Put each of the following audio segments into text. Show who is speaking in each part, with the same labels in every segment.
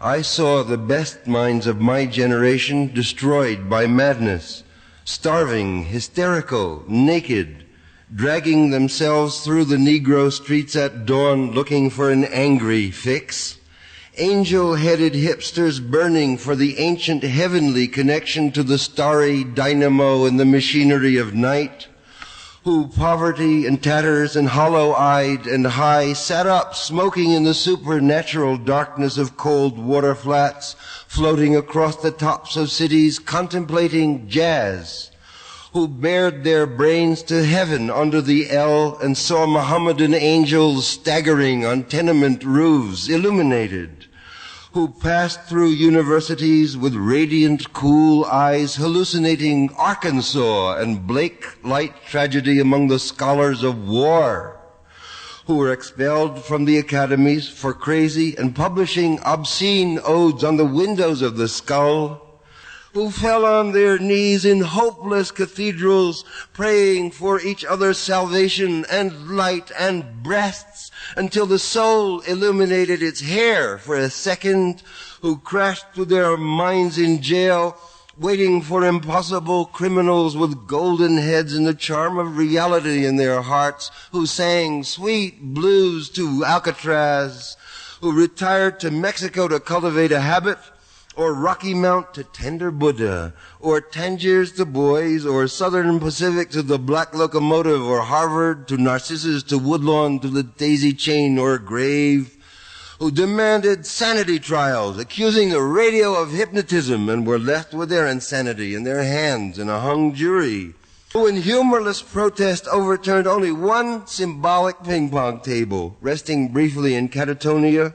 Speaker 1: I saw the best minds of my generation destroyed by madness, starving, hysterical, naked, dragging themselves through the Negro streets at dawn looking for an angry fix. Angel-headed hipsters burning for the ancient heavenly connection to the starry dynamo in the machinery of night, who, poverty and tatters and hollow-eyed and high, sat up smoking in the supernatural darkness of cold water flats, floating across the tops of cities, contemplating jazz, who bared their brains to heaven under the L and saw Mohammedan angels staggering on tenement roofs, illuminated, who passed through universities with radiant, cool eyes, hallucinating Arkansas and Blake light tragedy among the scholars of war, who were expelled from the academies for crazy and publishing obscene odes on the windows of the skull, who fell on their knees in hopeless cathedrals, praying for each other's salvation and light and breasts until the soul illuminated its hair for a second, who crashed through their minds in jail, waiting for impossible criminals with golden heads and the charm of reality in their hearts, who sang sweet blues to Alcatraz, who retired to Mexico to cultivate a habit, or Rocky Mount to tender Buddha, or Tangiers to boys, or Southern Pacific to the black locomotive, or Harvard to Narcissus to Woodlawn to the daisy chain or grave, who demanded sanity trials, accusing the radio of hypnotism, and were left with their insanity in their hands in a hung jury, who in humorless protest overturned only one symbolic ping-pong table, resting briefly in catatonia,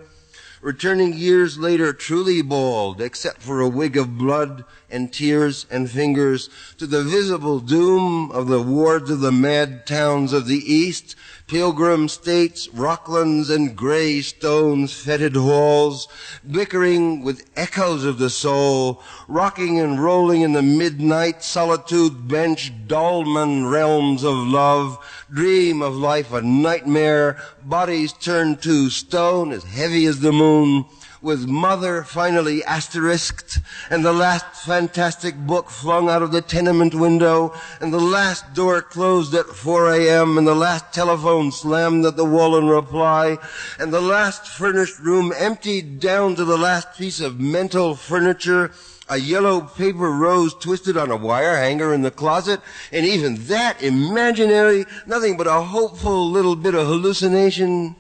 Speaker 1: returning years later truly bald, except for a wig of blood and tears and fingers, to the visible doom of the wards of the mad towns of the East, pilgrim states, rocklands, and gray stones fetid halls, bickering with echoes of the soul, rocking and rolling in the midnight solitude bench, dolmen realms of love, dream of life a nightmare, bodies turned to stone as heavy as the moon, with mother finally asterisked, and the last fantastic book flung out of the tenement window, and the last door closed at 4 a.m., and the last telephone slammed at the wall in reply, and the last furnished room emptied down to the last piece of mental furniture, a yellow paper rose twisted on a wire hanger in the closet, and even that imaginary, nothing but a hopeful little bit of hallucination.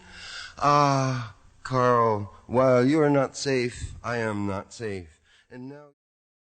Speaker 1: Ah, Carl, while you are not safe, I am not safe. And now